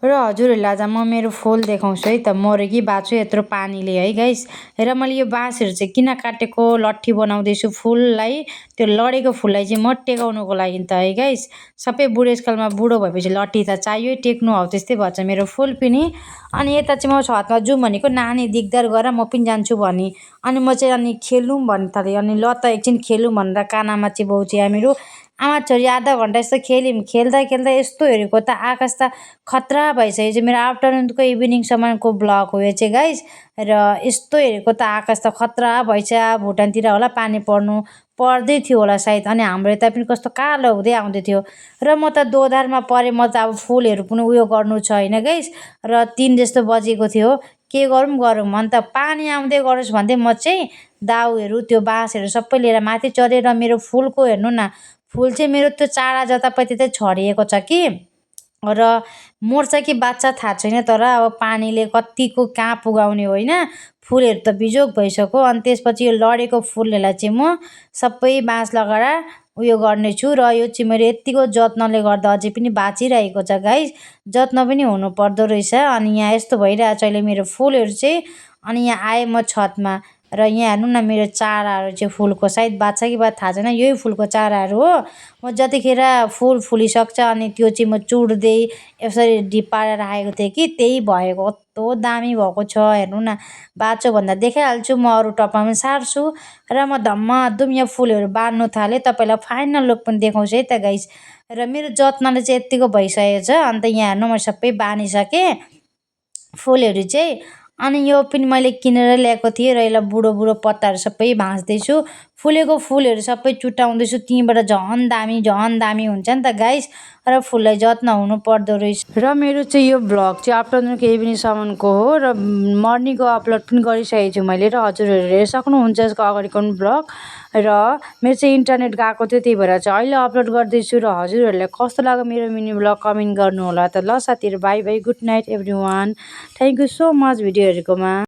र हजुरहरूलाई आज म मेरो फुल देखाउँछु है त। मर्यो कि बाँच्यो यत्रो पानीले है गाइस। र मैले यो बाँसहरू चाहिँ किन काटेको, लट्ठी बनाउँदैछु फुललाई, त्यो लडेको फुललाई चाहिँ म टेकाउनुको लागि त है गाइस। सबै बुढेसकालमा बुढो भएपछि लट्ठी त चाहियो टेक्नु, हौ त्यस्तै भएछ मेरो फुल पनि। अनि यता चाहिँ म छतमा जाउँ भनेको, नानी दिगदार गर म पनि जान्छु भनी। अनि म चाहिँ अनि खेलौँ भन्नु थालेँ। अनि ल त एकछिन खेलौँ भनेर कानामा चाहिँ बाउ चाहिँ हामीहरू आमा छोरी आधा घन्टा जस्तो खेल्यौँ। खेल्दा खेल्दा यस्तो हेरेको त आकाश त खतरा भइसक्यो। यो चाहिँ मेरो आफ्टरनुनको इभिनिङसम्मको ब्लग हो यो चाहिँ गाइस। र यस्तो हेरेको त आकाश त खतरा भइछ। भुटानतिर होला पानी पर्दै थियो होला सायद। अनि हाम्रो यता पनि कस्तो कालो हुँदै आउँदै थियो। र म त दोधारमा परेँ। म त अब फुलहरू पनि उयो गर्नु छ होइन गाइस। र 3 जस्तो बजेको थियो। के गरौँ गरौँ अन्त पानी आउँदै गरोस् भन्दै म चाहिँ दाउहरू त्यो बाँसहरू सबै लिएर माथि चढेँ। र मेरो फुलको हेर्नु न, फुल चाहिँ मेरो त्यो चारा जतापट्टि चाहिँ छरिएको छ कि। र मर्छ कि बाँच्छ थाहा छैन। तर अब पानीले कत्तिको कहाँ पुगाउने होइन। फुलहरू त बिजोग भइसक्यो। अनि त्यसपछि यो लडेको फुलहरूलाई चाहिँ म सबै बाँस लगाएर उयो गर्नेछु। र यो चाहिँ मेरो यत्तिको जत्नले गर्दा अझै पनि बाँचिरहेको छ गाइस। जत्न पनि हुनुपर्दो रहेछ। अनि यहाँ यस्तो भइरहेछ अहिले मेरो फुलहरू चाहिँ। अनि यहाँ आएँ म छतमा। र यहाँ हेर्नु न मेरो चाराहरू चाहिँ फुलको सायद बाँच्छ कि बाँच्छ थाहा छैन। यही फुलको चाराहरू हो। म जतिखेर फुल फुलिसक्छ अनि त्यो चाहिँ म चुड्दै यसरी डिप पारेर राखेको थिएँ कि त्यही भएको। कस्तो दामी भएको छ हेर्नु न। बाँच्यो भन्दा देखाइहाल्छु म, अरू टपमा पनि सार्छु। र म धम्माधुम यहाँ फुलहरू बाँड्नु थालेँ। तपाईँलाई फाइनल लुक पनि देखाउँछु है त गाइस। र मेरो जत्नले चाहिँ यत्तिको भइसकेको छ। अन्त यहाँ हेर्नु म सबै बाँधिसकेँ फुलहरू चाहिँ। अनि यो पनि मैले किनेर ल्याएको थिएँ। र यसलाई बुढो बुढो पत्ताहरू सबै भाँच्दैछु। फुलेको फुलहरू सबै चुटाउँदैछु। त्यहीँबाट झन् दामी हुन्छ नि त गाइस। र फुललाई जत्न हुनुपर्दो रहेछ। र मेरो चाहिँ यो भ्लग चाहिँ आफ्टरनुनको इभिनिङसम्मको हो। र मर्निङको अपलोड पनि गरिसकेको छु मैले। र हजुरहरू हेर्न सक्नुहुन्छ यसको अगाडिको पनि भ्लग। र मेरो चाहिँ इन्टरनेट गएको थियो, त्यही भएर चाहिँ अहिले अपलोड गर्दैछु। र हजुरहरूलाई कस्तो लाग्यो मेरो मिनी भ्लग कमेन्ट गर्नु होला त। ल साथीहरू bye bye, good night every one. Thank you so much video हेरेकोमा।